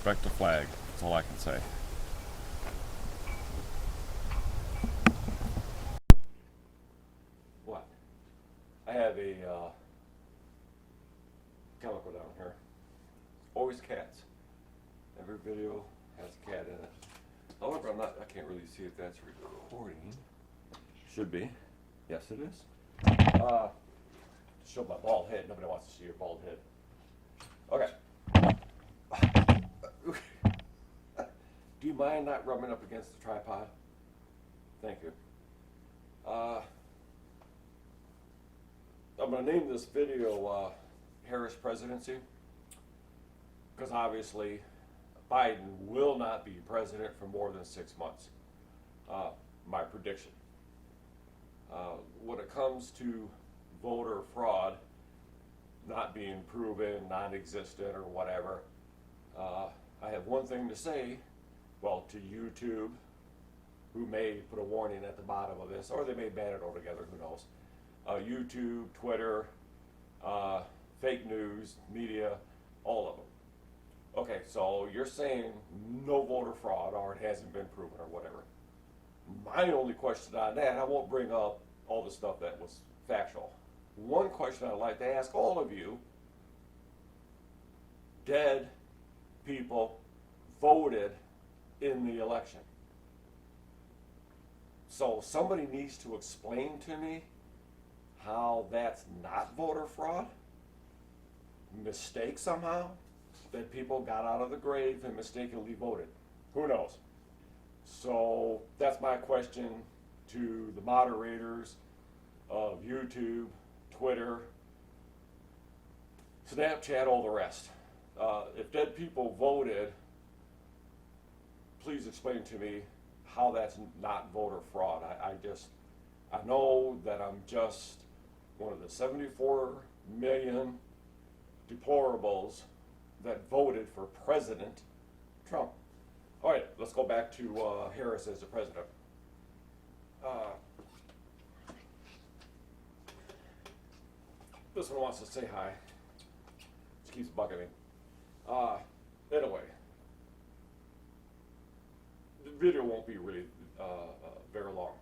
Respect the flag. That's all I can say. What? I have a chemical down here. Always cats. Every video has a cat in it. However, I can't really see if that's recording. Should be. Yes, it is. To show my bald head. Nobody wants to see your bald head. Okay. Do you mind not rubbing up against the tripod? Thank you. I'm going to name this video Harris Presidency, because obviously Biden will not be president for more than 6 months. My prediction. When it comes to voter fraud not being proven, non-existent, or whatever, I have one thing to say, well, to YouTube, who may put a warning at the bottom of this, or they may ban it altogether, who knows. YouTube, Twitter, fake news, media, all of them. Okay, so you're saying no voter fraud, or it hasn't been proven, or whatever. My only question on that, I won't bring up all the stuff that was factual. One question I'd like to ask all of you: dead people voted in the election. So somebody needs to explain to me how that's not voter fraud? Mistake somehow? That people got out of the grave and mistakenly voted? Who knows? So that's my question to the moderators of YouTube, Twitter, Snapchat, all the rest. If dead people voted, please explain to me how that's not voter fraud. I know that I'm just one of the 74 million deplorables that voted for President Trump. All right, let's go back to Harris as the president. This one wants to say hi. Just keeps bugging me. Anyway, the video won't be really very long.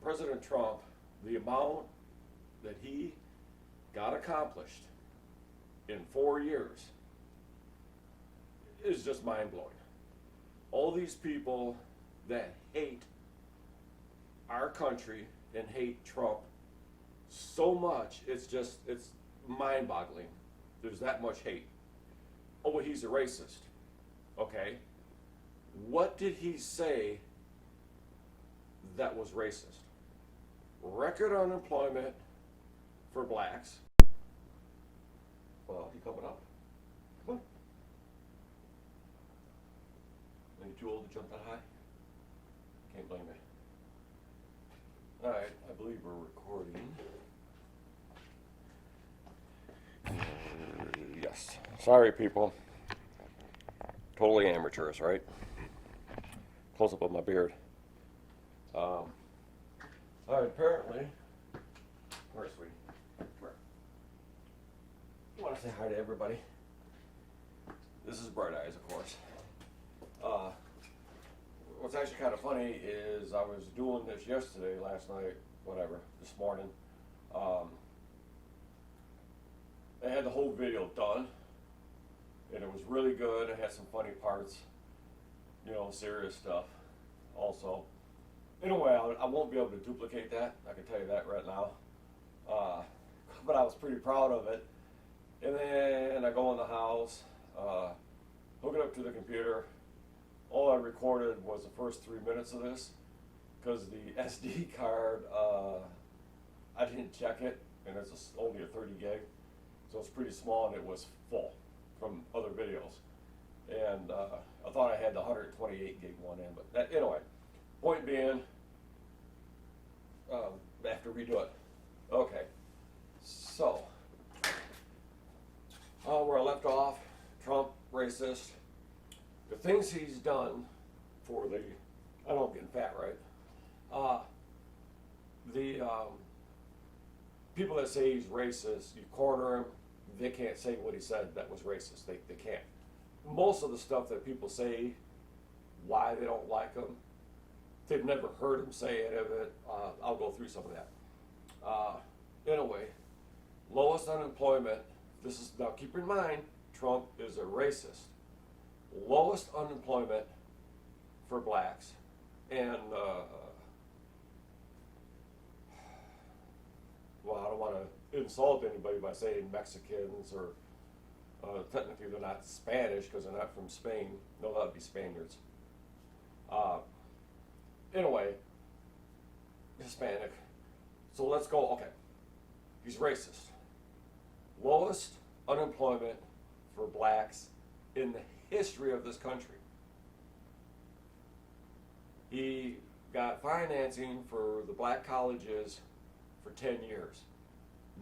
President Trump, the amount that he got accomplished in 4 years is just mind-blowing. All these people that hate our country and hate Trump so much, it's mind-boggling. There's that much hate. Oh, well, he's a racist. Okay. What did he say that was racist? Record unemployment for blacks. Well, you coming up? Come on. Are you too old to jump that high? Can't blame me. Alright, I believe we're recording. Yes. Sorry, people. Totally amateurs, right? Close up of my beard. Alright, apparently. Where's we? Where? You want to say hi to everybody? This is Bright Eyes, of course. What's actually kind of funny is I was doing this yesterday, last night, whatever, this morning. I had the whole video done, and it was really good. It had some funny parts, serious stuff also. Anyway, I won't be able to duplicate that, I can tell you that right now. But I was pretty proud of it. And then I go in the house, hook it up to the computer. All I recorded was the first 3 minutes of this, because the SD card, I didn't check it, and it's only a 30 gig, so it's pretty small, and it was full from other videos. And I thought I had the 128 gig one in, but anyway, point being, I have to redo it. Okay, so, where I left off, Trump, racist. The things he's done for the, I know I'm getting fat, right? The people that say he's racist, you corner him, they can't say what he said that was racist. They can't. Most of the stuff that people say, why they don't like him, they've never heard him say any of it. I'll go through some of that. Anyway, lowest unemployment. This is, now keep in mind, Trump is a racist. Lowest unemployment for blacks, and well, I don't want to insult anybody by saying Mexicans, or technically they're not Spanish because they're not from Spain. No, that would be Spaniards. Anyway, Hispanic. So let's go, okay. He's racist. Lowest unemployment for blacks in the history of this country. He got financing for the black colleges for 10 years.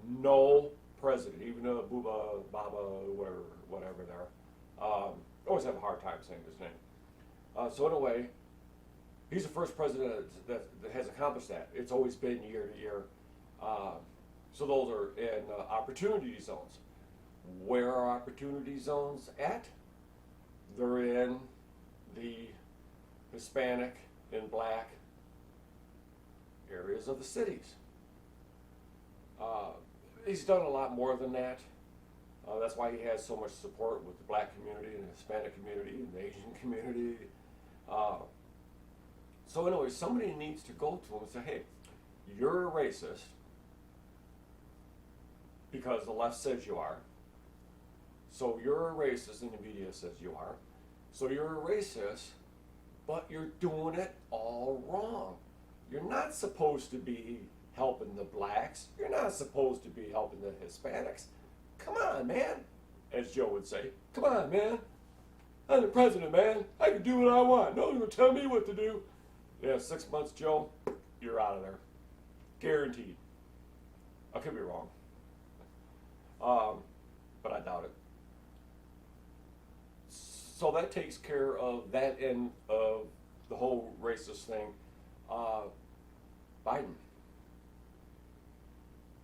No president, even a Booba, Baba, whatever there. Always have a hard time saying his name. So anyway, he's the first president that has accomplished that. It's always been year to year. So those are in opportunity zones. Where are opportunity zones at? They're in the Hispanic and black areas of the cities. He's done a lot more than that. That's why he has so much support with the black community and the Hispanic community and the Asian community. So anyway, somebody needs to go to him and say, hey, you're a racist because the left says you are. So you're a racist and the media says you are. So you're a racist, but you're doing it all wrong. You're not supposed to be helping the blacks. You're not supposed to be helping the Hispanics. Come on, man, as Joe would say. Come on, man. I'm the president, man. I can do what I want. No one's going to tell me what to do. Yeah, 6 months, Joe, you're out of there. Guaranteed. I could be wrong. But I doubt it. So that takes care of that end of the whole racist thing. Biden.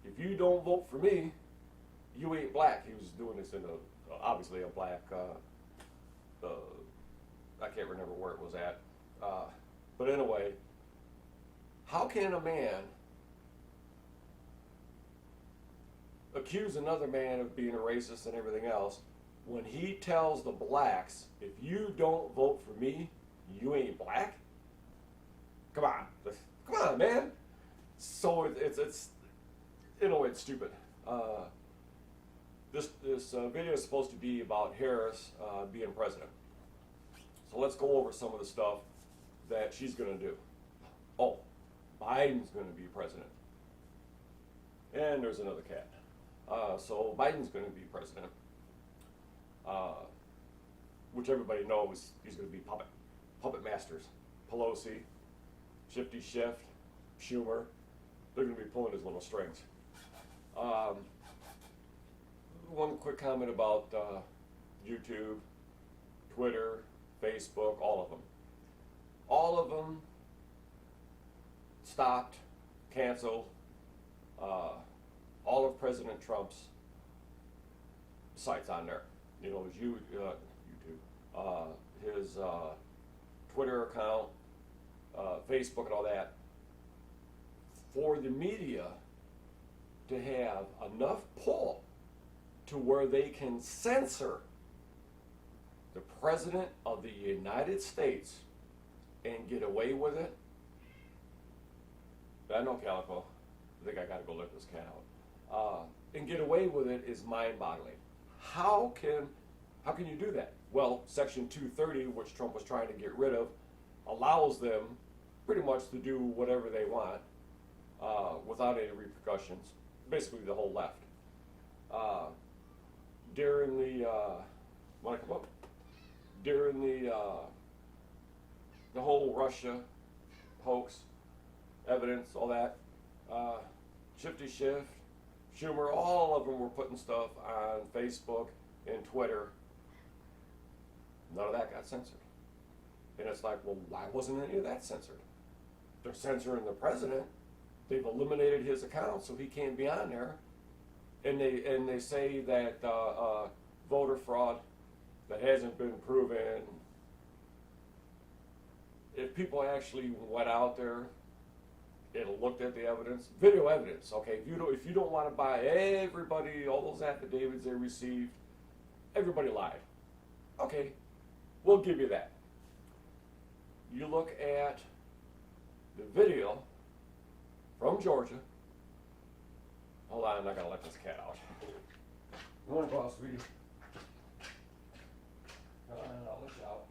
If you don't vote for me, you ain't black. He was doing this in obviously a black, I can't remember where it was at. But anyway, how can a man accuse another man of being a racist and everything else when he tells the blacks, if you don't vote for me, you ain't black? Come on, man. So it's in a way it's stupid. This video is supposed to be about Harris being president. So let's go over some of the stuff that she's going to do. Oh, Biden's going to be president. And there's another cat. So Biden's going to be president, which everybody knows he's going to be puppet masters. Pelosi, Shifty Shift, Schumer, they're going to be pulling his little strings. One quick comment about YouTube, Twitter, Facebook, all of them. All of them stopped, canceled, all of President Trump's sites on there. You know, his YouTube, his Twitter account, Facebook and all that, for the media to have enough pull to where they can censor the President of the United States and get away with it. I know, Calico. I think I gotta go let this cat out. And get away with it is mind-boggling. How can you do that? Well, Section 230, which Trump was trying to get rid of, allows them pretty much to do whatever they want without any repercussions. Basically, the whole left. During the want to come up? During the whole Russia hoax, evidence, all that, Shifty Shift, Schumer, all of them were putting stuff on Facebook and Twitter. None of that got censored. And it's like, well, why wasn't any of that censored? They're censoring the president. They've eliminated his account, so he can't be on there. and they say that voter fraud that hasn't been proven. If people actually went out there and looked at the evidence, video evidence, okay, if you don't want to buy everybody, all those affidavits they received, everybody lied. Okay, we'll give you that. You look at the video from Georgia. Hold on, I'm not gonna let this cat out. You wanna go out, sweetie? I'll let you out.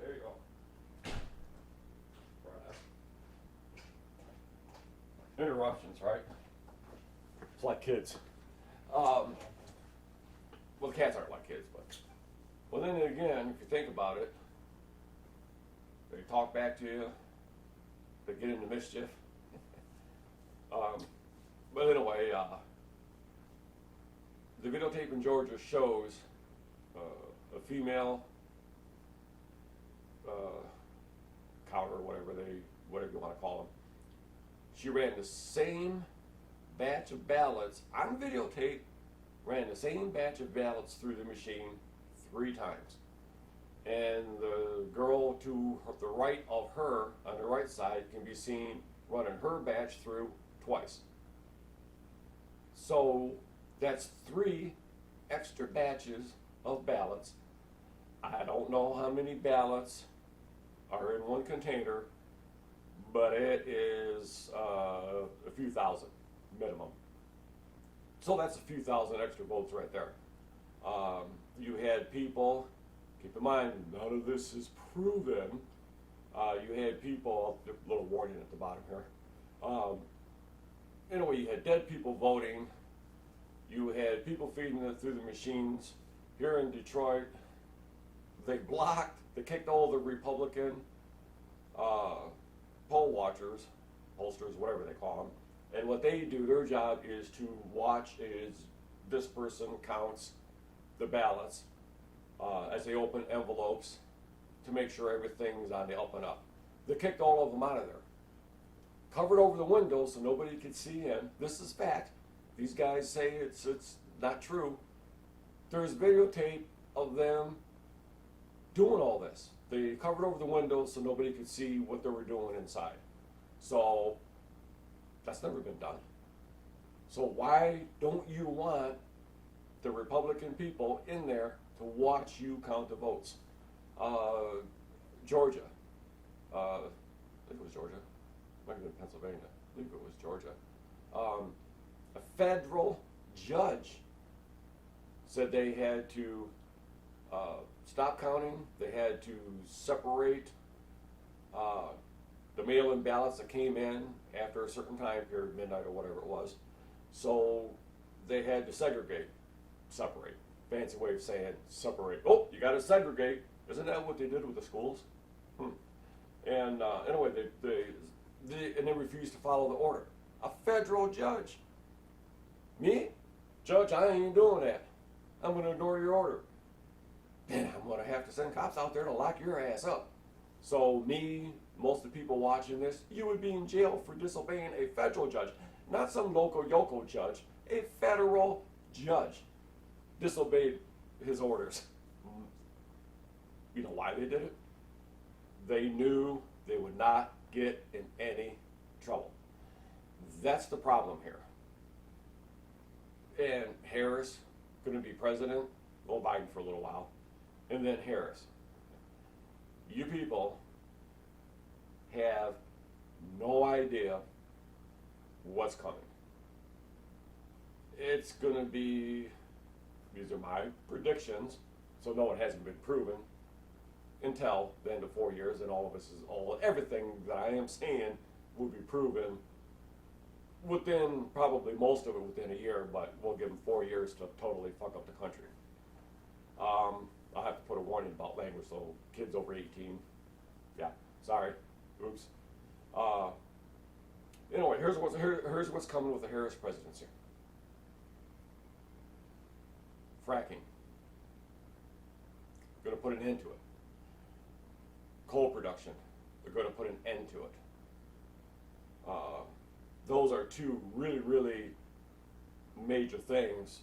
There you go. Interruptions, right? It's like kids. Well, the cats aren't like kids, but well, then again, if you think about it, they talk back to you. They get into mischief. But anyway, the videotape in Georgia shows a female counter, whatever you want to call them. She ran the same batch of ballots on videotape, ran the same batch of ballots through the machine 3 times. And the girl to the right of her, on the right side, can be seen running her batch through twice. So that's 3 extra batches of ballots. I don't know how many ballots are in one container, but it is a few thousand minimum. So that's a few thousand extra votes right there. You had people, keep in mind, none of this is proven. You had people, a little warning at the bottom here. Anyway, you had dead people voting. You had people feeding it through the machines. Here in Detroit, they kicked all the Republican poll watchers, pollsters, whatever they call them. And what they do, their job is to watch is this person counts the ballots as they open envelopes to make sure everything's on the up and up. They kicked all of them out of there. Covered over the windows so nobody could see in. This is fact. These guys say it's not true. There's videotape of them doing all this. They covered over the windows so nobody could see what they were doing inside. So that's never been done. So why don't you want the Republican people in there to watch you count the votes? Georgia. I think it was Georgia. Might have been Pennsylvania. I believe it was Georgia. A federal judge said they had to stop counting. They had to separate the mail-in ballots that came in after a certain time period, midnight or whatever it was. So they had to separate. Fancy way of saying separate. Oh, you got to segregate. Isn't that what they did with the schools? And anyway, they refused to follow the order. A federal judge. Me? Judge, I ain't doing that. I'm going to ignore your order. Then I'm going to have to send cops out there to lock your ass up. So me, most of the people watching this, you would be in jail for disobeying a federal judge. Not some local yokel judge. A federal judge disobeyed his orders. You know why they did it? They knew they would not get in any trouble. That's the problem here. And Harris going to be president, well, Biden for a little while, and then Harris. You people have no idea what's coming. It's going to be, these are my predictions, so no, it hasn't been proven until the end of 4 years, and everything that I am saying will be proven within, probably most of it within a year, but we'll give them 4 years to totally fuck up the country. I'll have to put a warning about language, so kids over 18, yeah, sorry, oops. Anyway, here's what's coming with the Harris presidency. Fracking. Going to put an end to it. Coal production. They're going to put an end to it. those are two really, really major things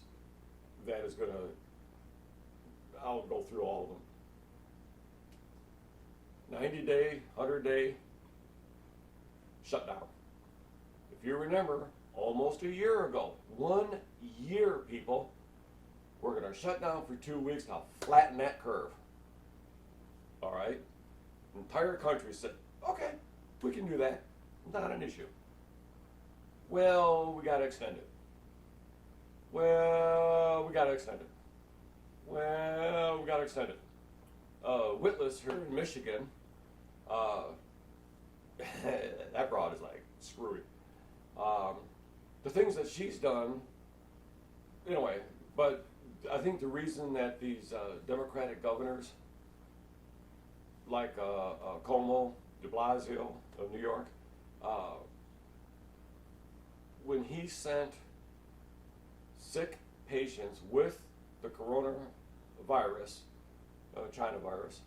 that is going to, I'll go through all of them. 90-day, 100-day shutdown. If you remember, almost a year ago, 1 year, people, we're going to shut down for 2 weeks. Now flatten that curve. All right? The entire country said, okay, we can do that. Not an issue. Well, we got to extend it. Well, we got to extend it. Well, we got to extend it. Witless here in Michigan, that broad is like screwy. The things that she's done, anyway, but I think the reason that these Democratic governors, like Cuomo, de Blasio of New York, when he sent sick patients with the coronavirus, China virus,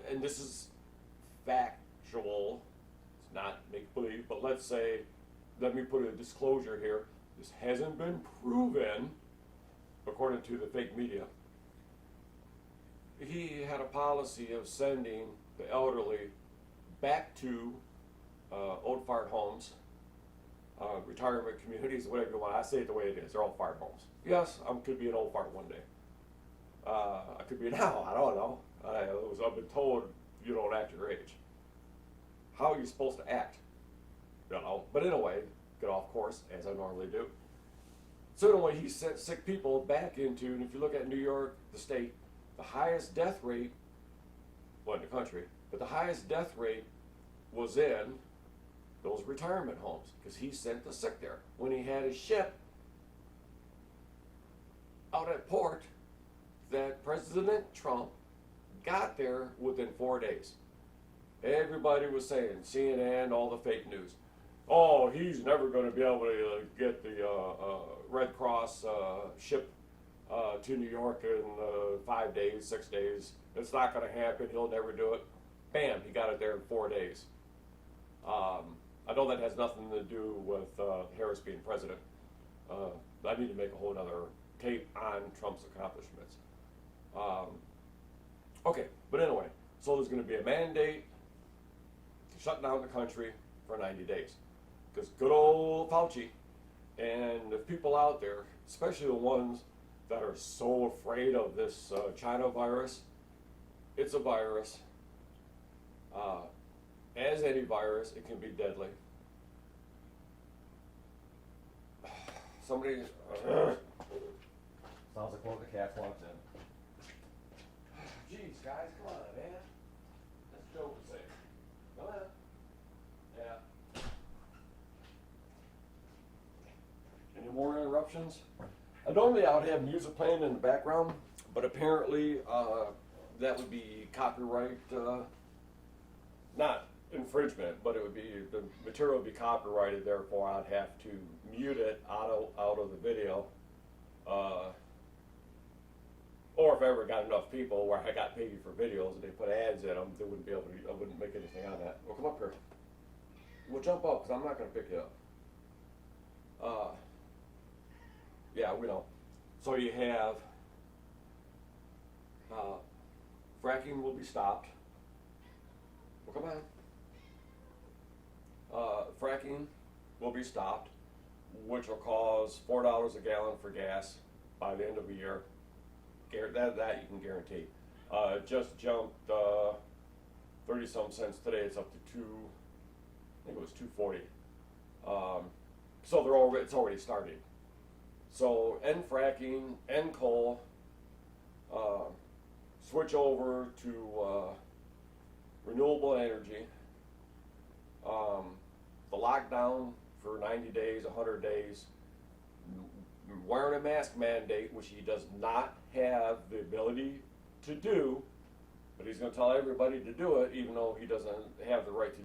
and this is factual, it's not make-believe, but let's say, let me put a disclosure here, this hasn't been proven, according to the fake media. He had a policy of sending the elderly back to old fart homes, retirement communities, whatever you want. I say it the way it is. They're all fart homes. Yes, I could be an old fart one day. I could be now. I don't know. I've been told you don't act your age. How are you supposed to act? You know. But anyway, get off course as I normally do. So anyway, he sent sick people back into, and if you look at New York, the state, the highest death rate, well, in the country, but the highest death rate was in those retirement homes because he sent the sick there. When he had his ship out at port, that President Trump got there within 4 days. Everybody was saying, CNN, all the fake news, oh, he's never going to be able to get the Red Cross ship to New York in 5 days, 6 days. It's not going to happen. He'll never do it. Bam, he got it there in 4 days. I know that has nothing to do with Harris being president. I need to make a whole other tape on Trump's accomplishments. Okay, but anyway, so there's going to be a mandate to shut down the country for 90 days. Because good old Fauci and the people out there, especially the ones that are so afraid of this China virus, it's a virus. As any virus, it can be deadly. Somebody... Sounds like one of the cats walked in. Jeez, guys, come on, man. That's Joe would say. Come on. Yeah. Any more interruptions? Normally I would have music playing in the background, but apparently that would be copyright, not infringement, but it would be, the material would be copyrighted, therefore I'd have to mute it out of the video. Or if I ever got enough people where I got paid for videos and they put ads in them, they wouldn't be able to, I wouldn't make anything on that. Well, come up here. We'll jump up because I'm not going to pick you up. Yeah, we know. So you have fracking will be stopped. Well, come on. Fracking will be stopped, which will cause $4 a gallon for gas by the end of the year. That you can guarantee. Just jumped 30-some cents today. It's up to I think it was $2.40. So it's already started. So end fracking, end coal, switch over to renewable energy. The lockdown for 90 days, 100 days. Wearing a mask mandate, which he does not have the ability to do, but he's going to tell everybody to do it, even though he doesn't have the right to